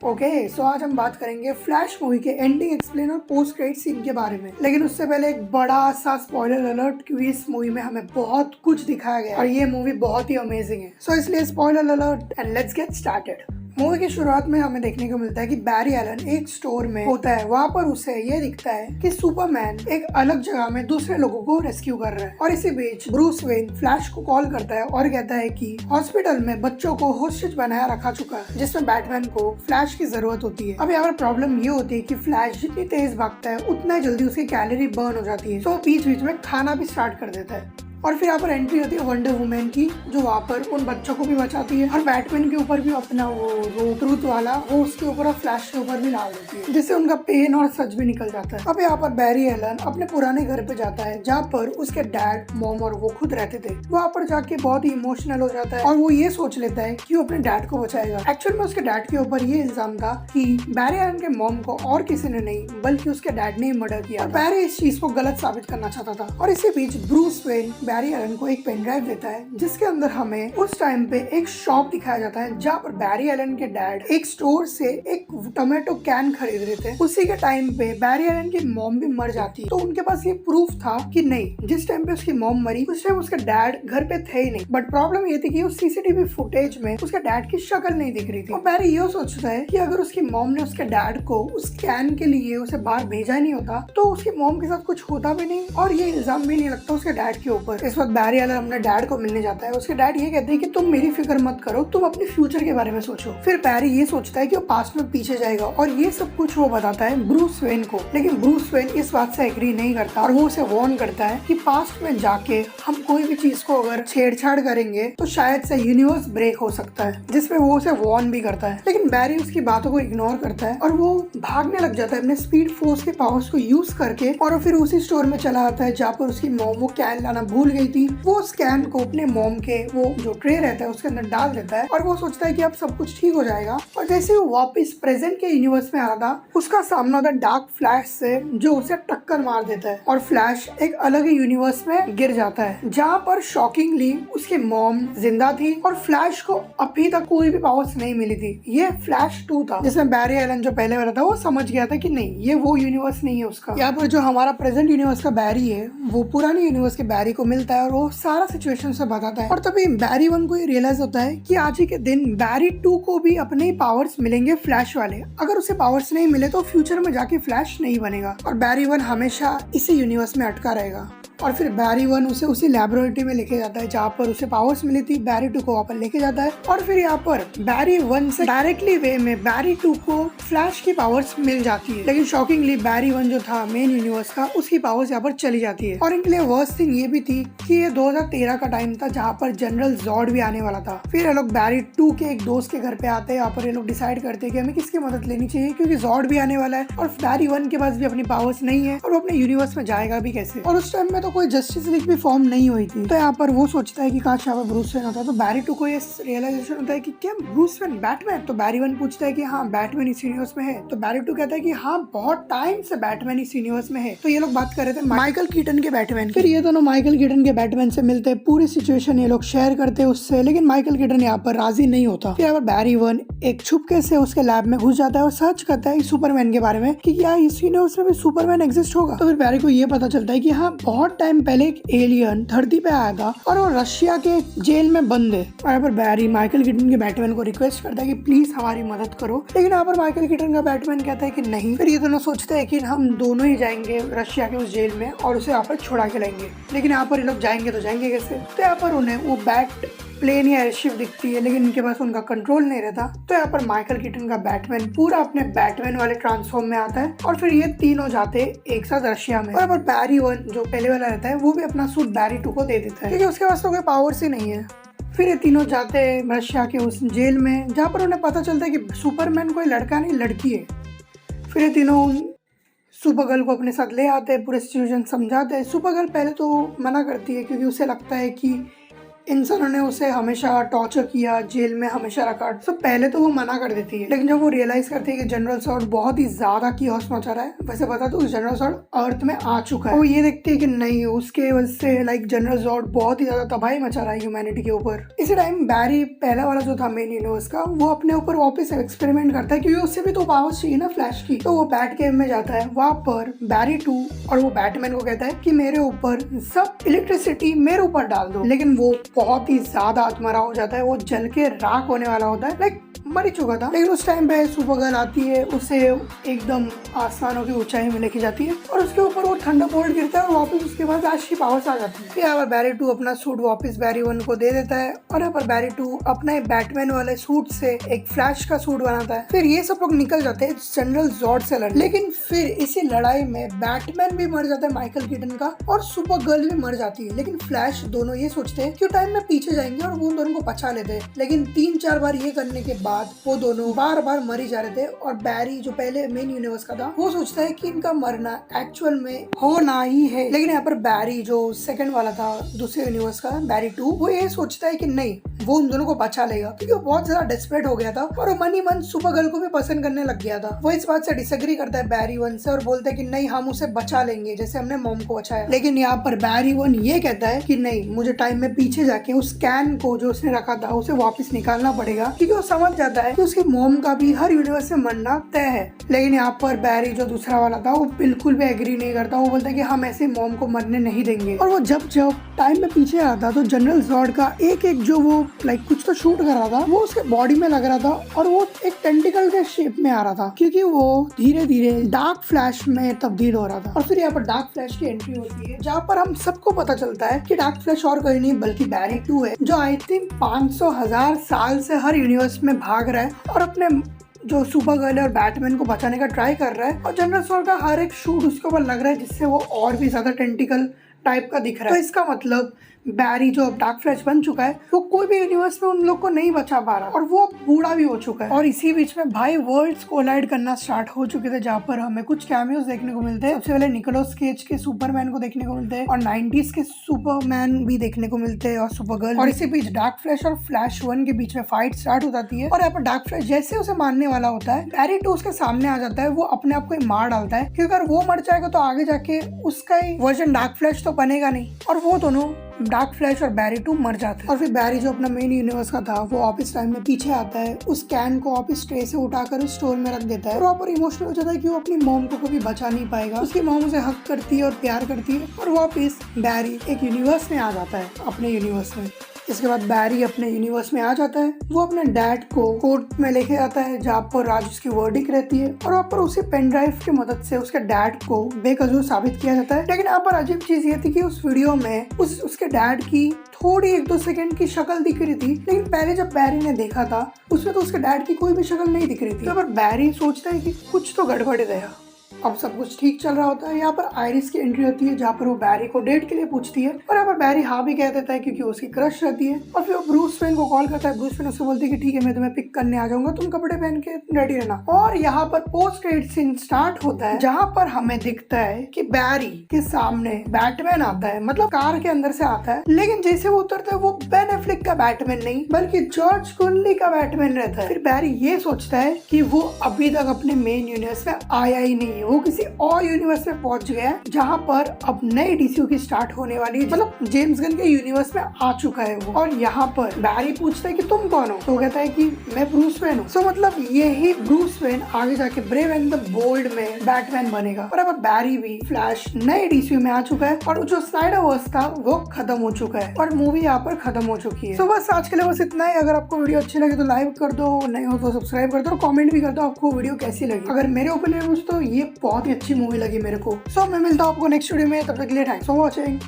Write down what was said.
Okay, सो आज हम बात करेंगे फ्लैश मूवी के एंडिंग एक्सप्लेन और पोस्ट क्रेडिट सीन के बारे में। लेकिन उससे पहले एक बड़ा सा स्पॉइलर अलर्ट, क्योंकि इस मूवी में हमें बहुत कुछ दिखाया गया है और ये मूवी बहुत ही अमेजिंग है। सो इसलिए spoiler alert and let's get started. Movie की शुरुआत में हमें देखने को मिलता है कि बैरी एलन एक स्टोर में होता है। वहाँ पर उसे ये दिखता है कि सुपरमैन एक अलग जगह में दूसरे लोगों को रेस्क्यू कर रहा है। और इसी बीच ब्रूस वेन फ्लैश को कॉल करता है और कहता है कि हॉस्पिटल में बच्चों को होस्टेज बनाया रखा चुका है, जिसमें बैटमैन को फ्लैश की जरूरत होती है। अब यहाँ पर प्रॉब्लम ये होती है कि फ्लैश जितनी तेज भागता है उतना जल्दी उसकी कैलोरी बर्न हो जाती है, तो बीच बीच में खाना भी स्टार्ट कर देता है। और फिर यहाँ पर एंट्री होती है वंडर वुमेन की, जो वहाँ पर उन बच्चों को भी बचाती है और बैटमैन के ऊपर भी अपना वो ट्रूथ वाला वो उसके ऊपर और फ्लैश के ऊपर भी डाल देती है, जिससे उनका पेन और सच भी निकल जाता है। अब यहाँ पर बैरी एलन अपने पुराने घर पे जाता है, जहाँ पर उसके डैड, मॉम और वो खुद रहते थे। वहाँ पर जाके बहुत ही इमोशनल हो जाता है और वो ये सोच लेता है कि वो अपने डैड को बचाएगा। एक्चुअल में उसके डैड के ऊपर ये इल्जाम था कि बैरी एलन के मॉम को और किसी ने नहीं बल्कि उसके डैड ने मर्डर किया। बैरी इस चीज को गलत साबित करना चाहता था। और इसी बीच ब्रूस वेन बैरी एलन को एक पेन ड्राइव देता है, जिसके अंदर हमें उस टाइम पे एक शॉप दिखाया जाता है, जहाँ पर बैरी एलन के डैड एक स्टोर से एक टोमेटो कैन खरीद रहे थे। उसी के टाइम पे बैरी एलन की मॉम भी मर जाती है, तो उनके पास ये प्रूफ था कि नहीं, जिस टाइम पे उसकी मॉम मरी उस टाइम उसका डैड घर पे थे ही नहीं। बट प्रॉब्लम ये थी कि उस सीसीटीवी फुटेज में उसके डैड की शक्ल नहीं दिख रही थी। और बैरी ये सोचता है कि अगर उसकी मॉम ने उसके डैड को उस कैन के लिए उसे बाहर भेजा नहीं होता तो उसकी मॉम के साथ कुछ होता भी नहीं और ये इल्जाम भी नहीं लगता उसके डैड के ऊपर। इस वक्त बैरी एलन अपने डैड को मिलने जाता है। उसके डैड ये कहते हैं कि तुम मेरी फिक्र मत करो, तुम अपने फ्यूचर के बारे में सोचो। फिर बैरी ये सोचता है कि वो पास्ट में पीछे जाएगा और ये सब कुछ वो बताता है ब्रूस वेन को। लेकिन ब्रूस वेन इस बात से एग्री नहीं करता और वो उसे वार्न करता है कि पास्ट में जाके हम कोई भी चीज को अगर छेड़छाड़ करेंगे तो शायद से यूनिवर्स ब्रेक हो सकता है, जिसमें वो उसे वार्न भी करता है। लेकिन बैरी उसकी बातों को इग्नोर करता है और वो भागने लग जाता है अपने स्पीड फोर्स के पावर्स को यूज करके। और फिर उसी स्टोर में चला आता है जहाँ पर उसकी मॉम वो कैन लाना भूल गई थी। वो उस कैन को अपने मॉम के वो जो ट्रे रहता है उसके अंदर डाल देता है और वो सोचता है कि अब सब कुछ ठीक हो जाएगा। और जैसे वो वापस प्रेजेंट के यूनिवर्स में आ रहा था, उसका सामना होता है डार्क फ्लैश से, जो उसे टक्कर मार देता है और फ्लैश एक अलग ही यूनिवर्स में गिर जाता है, जहाँ पर शॉकिंगली उसकी मॉम जिंदा थी और फ्लैश को अभी तक कोई भी पावर्स नहीं मिली थी। ये फ्लैश 2 था, जिसमें बैरी एलन जो पहले वाला था वो समझ गया था कि नहीं, ये वो यूनिवर्स नहीं है उसका। यहाँ पर जो हमारा प्रेजेंट यूनिवर्स का बैरी है वो पुरानी यूनिवर्स के बैरी को मिलता है और वो सारा सिचुएशन से बताता है। और तभी बैरी 1 को ये रियलाइज होता है कि आज ही के दिन बैरी 2 को भी अपने पावर्स मिलेंगे फ्लैश वाले। अगर उसे पावर्स नहीं मिले तो फ्यूचर में जाके फ्लैश नहीं बनेगा और बैरी 1 हमेशा इसी यूनिवर्स में अटका रहेगा। और फिर बैरी 1 उसे उसी लैबोरेटरी में लेके जाता है जहाँ पर उसे पावर्स मिली थी। बैरी 2 को वहाँ पर लेके जाता है और फिर यहाँ पर बैरी 1 से डायरेक्टली वे में बैरी 2 को फ्लैश की पावर्स मिल जाती है। लेकिन शॉकिंगली बैरी 1 जो था मेन यूनिवर्स का, उसकी पावर्स यहाँ पर चली जाती है। और इनके लिए वर्स्ट थिंग ये भी थी कि ये 2013 का टाइम था जहाँ पर जनरल जॉर्ड भी आने वाला था। फिर ये लोग बैरी 2 के एक दोस्त के घर पे आते हैं। यहाँ पर ये लोग डिसाइड करते हैं कि हमें किसकी मदद लेनी चाहिए, क्योंकि जॉर्ड भी आने वाला है और बैरी 1 के पास भी अपनी पावर्स नहीं है और वो अपने यूनिवर्स में जाएगा भी कैसे। और उस टाइम में तो कोई जस्टिस लीग भी फॉर्म नहीं हुई थी। तो यहाँ पर वो सोचता है कि काश यहाँ पर ब्रूस वेन होता। तो बैरी 2 को ये रियलाइजेशन होता है कि क्या ब्रूस वेन बैटमैन। तो बैरी 1 पूछता है कि हाँ बैटमैन इस यूनिवर्स में है। तो बैरी 2 कहता है कि हाँ बहुत टाइम से बैटमैन इस यूनिवर्स में है। तो ये लोग बात कर रहे थे माइकल कीटन के बैटमैन। फिर ये दोनों माइकल कीटन के बैटमैन से मिलते हैं, पूरी सिचुएशन ये लोग शेयर करते हैं उससे। लेकिन माइकल कीटन यहाँ पर राजी नहीं होता। फिर यहाँ पर बैरी 1 एक छुपके से उसके लैब में घुस जाता है और सर्च करता है सुपरमैन के बारे में कि क्या इस यूनिवर्स में भी सुपरमैन एग्जिस्ट होगा। तो फिर बैरी को ये पता चलता है कि हाँ बहुत टाइम पहले एक एलियन धरती पे आया था और वो रशिया के जेल में बंद है। और यहाँ पर बैरी माइकल कीटन के बैटमैन को रिक्वेस्ट करता है कि प्लीज हमारी मदद करो। लेकिन यहाँ पर माइकल कीटन का बैटमैन कहता है कि नहीं। फिर ये दोनों सोचते हैं कि हम दोनों ही जाएंगे रशिया के उस जेल में और उसे यहाँ पर छुड़ा के लाएंगे। लेकिन यहाँ पर ये लोग जाएंगे तो जाएंगे कैसे। तो यहाँ पर उन्हें वो बैट प्लेन या एयरशिप दिखती है, लेकिन इनके पास उनका कंट्रोल नहीं रहता। तो यहाँ पर माइकल कीटन का बैटमैन पूरा अपने बैटमैन वाले ट्रांसफॉर्म में आता है और फिर ये तीनों जाते एक साथ रशिया में। और यहाँ पर बैरी 1 जो पहले वाला रहता है वो भी अपना सूट बैरी 2 को दे देता है, क्योंकि उसके पास तो कोई पावर्स ही नहीं है। फिर ये तीनों जाते हैं रशिया के उस जेल में, जहाँ पर उन्हें पता चलता है कि सुपरमैन कोई लड़का नहीं लड़की है। फिर ये तीनों सुपरगर्ल को अपने साथ ले आते हैं, पूरे सिचुएशन समझाते हैं। सुपरगर्ल पहले तो मना करती है क्योंकि उसे लगता है कि इंसानों ने उसे हमेशा टॉर्चर किया, जेल में हमेशा रखा। तो पहले तो वो मना कर देती है, लेकिन जब वो रियलाइज करती है कि जनरल सॉर्ड बहुत ही ज्यादा कियोस मचा रहा है, वैसे बता तो जनरल सॉर्ड अर्थ में आ चुका है, वो ये देखती है कि नहीं, उसके वजह से लाइक जनरल सॉर्ड बहुत ही ज्यादा तबाही मचा रहा है ह्यूमैनिटी के ऊपर। इसी टाइम बैरी पहला वाला जो था मेन यूनिवर्स का, वो अपने ऊपर वापस एक्सपेरिमेंट करता है क्योंकि उससे भी तो पावर्स चाहिए ना फ्लैश की। तो वो बैट केव में जाता है, वहाँ पर बैरी 2 और वो बैटमैन को कहता है कि मेरे ऊपर सब इलेक्ट्रिसिटी मेरे ऊपर डाल दो, लेकिन वो बहुत ही ज्यादा आत्मरा हो जाता है, वो जल के राख होने वाला होता है, लाइक मर ही चुका था। लेकिन उस टाइम पे सुपरगर्ल आती है, उसे एकदम आसमानों की ऊंचाई में लेके जाती है और उसके ऊपर वो थंडरबोल्ट गिरता है और वापस उसके बाद फ्लैश की पावर्स आ जाती है। फिर यहाँ पर बैरी 2 अपना सूट वापस बैरी 1 को दे देता है और यहाँ पर बैरी 2 अपने बैटमैन वाले सूट से एक फ्लैश का सूट बनाता है। फिर ये सब लोग निकल जाते हैं जनरल जॉर्ड से लड़ने, लेकिन फिर इसी लड़ाई में बैटमैन भी मर जाता है माइकल कीटन का, और सुपरगर्ल भी मर जाती है। लेकिन फ्लैश दोनों ये सोचते हैं कि टाइम में पीछे जाएंगे और वो दोनों को बचा लेते हैं, लेकिन 3-4 बार ये करने के बाद वो दोनों बार बार मर ही जा रहे थे। और बैरी जो पहले मेन यूनिवर्स का था, वो सोचता है कि इनका मरना एक्चुअल में होना ही है। लेकिन यहाँ पर बैरी जो सेकंड वाला था दूसरे यूनिवर्स का, बैरी 2, वो ये सोचता है कि नहीं, वो उन दोनों को बचा लेगा, क्योंकि वो बहुत ज्यादा डेस्परेट हो गया था और वो मन ही मन सुपरगर्ल को भी पसंद करने लग गया था। वो इस बात से डिसएग्री करता है बैरी 1 से और बोलता है कि नहीं, हम उसे बचा लेंगे जैसे हमने मॉम को बचाया। लेकिन यहाँ पर बैरी 1 ये कहता है कि नहीं, मुझे टाइम में पीछे जाके उस कैन को जो उसने रखा था उसे वापस निकालना पड़ेगा, क्योंकि वो समझ जाता है कि उसकी मॉम का भी हर यूनिवर्स में मरना तय है। लेकिन यहाँ पर बैरी जो दूसरा वाला था, वो बिल्कुल भी एग्री नहीं करता। वो बोलता है कि हम ऐसे मॉम को मरने नहीं देंगे। और वो जब टाइम में पीछे आ रहा था, तो जनरल जॉर्ड का एक जो वो लाइक कुछ तो शूट कर रहा था, वो उसके बॉडी में लग रहा था और वो एक टेंटिकल के शेप में आ रहा था, क्योंकि वो धीरे धीरे डार्क फ्लैश में तब्दील हो रहा था। और फिर यहाँ पर डार्क फ्लैश की एंट्री होती है, जहाँ पर हम सबको पता चलता है कि डार्क फ्लैश और कोई नहीं बल्कि बैरी 2 है, जो आई थिंक 500,000 साल से हर यूनिवर्स में भाग रहा है और अपने जो सुपरगर्ल और बैटमैन को बचाने का ट्राई कर रहा है। और जनरल सॉर्ड का हर एक शूट उसके ऊपर लग रहा है, जिससे वो और भी ज्यादा टेंटिकल टाइप का दिख रहा है। तो इसका मतलब बैरी जो अब डार्क फ्लैश बन चुका है, वो कोई भी यूनिवर्स में उन लोग को नहीं बचा पा रहा और वो बूढ़ा भी हो चुका है। और इसी बीच में भाई वर्ल्ड्स कोलाइड करना स्टार्ट हो चुके थे, जहाँ पर हमें कुछ कैमियोस देखने को मिलते हैं। सबसे पहले निकोलस केज के सुपरमैन को देखने को मिलते हैं और 90s के सुपरमैन भी देखने को मिलते हैं और सुपरगर्ल। और इसी बीच डार्क फ्लैश और फ्लैश 1 के बीच में फाइट स्टार्ट हो जाती है। और यहाँ पर डार्क फ्लैश जैसे उसे मारने वाला होता है, बैरी 2 उसके सामने आ जाता है। वो अपने आप को ही मार डालता है, क्योंकि अगर वो मर जाएगा तो आगे जाके उसका ही वर्जन डार्क फ्लैश तो बनेगा नहीं। और वो दोनों डार्क फ्लैश और बैरी 2 मर जाते हैं। और फिर बैरी जो अपना मेन यूनिवर्स का था, वो ऑफिस टाइम में पीछे आता है, उस कैन को ऑफिस ट्रे से उठाकर उस स्टोर में रख देता है। और वहाँ पर इमोशनल हो जाता है कि वो अपनी मॉम को कभी बचा नहीं पाएगा। उसकी मॉम उसे हक करती है और प्यार करती है और वापिस बैरी एक यूनिवर्स में आ जाता है, अपने यूनिवर्स में। इसके बाद बैरी अपने यूनिवर्स में आ जाता है। वो अपने डैड को कोर्ट में लेके आता है, जहाँ पर राज उसकी वर्डिक रहती है और वहाँ पर उसे पेन ड्राइव की मदद से उसके डैड को बेकसूर साबित किया जाता है। लेकिन यहाँ पर अजीब चीज ये थी कि उस वीडियो में उसके डैड की थोड़ी 1-2 सेकंड की शक्ल दिख रही थी, लेकिन पहले जब बैरी ने देखा था उसमें तो उसके डैड की कोई भी शक्ल नहीं दिख रही थी। तो बैरी सोचता है कि कुछ तो गड़बड़ है। अब सब कुछ ठीक चल रहा होता है। यहाँ पर आयरिस की एंट्री होती है, जहाँ पर वो बैरी को डेट के लिए पूछती है और यहाँ पर बैरी हाँ भी कह देता है, क्योंकि उसकी क्रश रहती है। और फिर वो ब्रूस वेन को कॉल करता है। ब्रूस वेन उससे बोलती है कि ठीक है, मैं तुम्हें पिक करने आ जाऊंगा, तुम कपड़े पहन के रेडी रहना। और यहाँ पर पोस्ट क्रेडिट सीन स्टार्ट होता है, जहाँ पर हमें दिखता है कि बैरी के सामने बैटमैन आता है, मतलब कार के अंदर से आता है। लेकिन जैसे वो उतरता है, वो बेन एफ्लेक का बैटमैन नहीं बल्कि जॉर्ज क्लूनी का बैटमैन रहता है। फिर बैरी ये सोचता है कि वो अभी तक अपने मेन यूनिवर्स में आया ही नहीं है, वो किसी और यूनिवर्स में पहुंच गया है, जहाँ पर अब नई डीसीयू की स्टार्ट होने वाली है। मतलब जेम्स गन के यूनिवर्स में आ चुका है वो। और यहाँ पर बैरी पूछता है कि तुम कौन हो, तो वो कहता है कि मैं ब्रूस वेन हूँ। सो मतलब यही ब्रूस वेन आगे जाके ब्रेव एंड द बोल्ड में बैटमैन बनेगा। और अब बैरी भी फ्लैश नई डीसीयू में आ चुका है और जो स्नाइडरवर्स था वो खत्म हो चुका है और मूवी यहाँ पर खत्म हो चुकी है। सो बस आज के लिए बस इतना ही। अगर आपको वीडियो अच्छी लगे तो लाइक कर दो, नहीं हो तो सब्सक्राइब कर दो और कमेंट भी कर दो आपको वीडियो कैसी लगी। अगर मेरे ओपिनियन पूछो तो ये बहुत ही अच्छी मूवी लगी मेरे को। सो मैं मिलता हूँ आपको नेक्स्ट वीडियो में, तब तक के लिए थैंक्स फॉर वॉचिंग।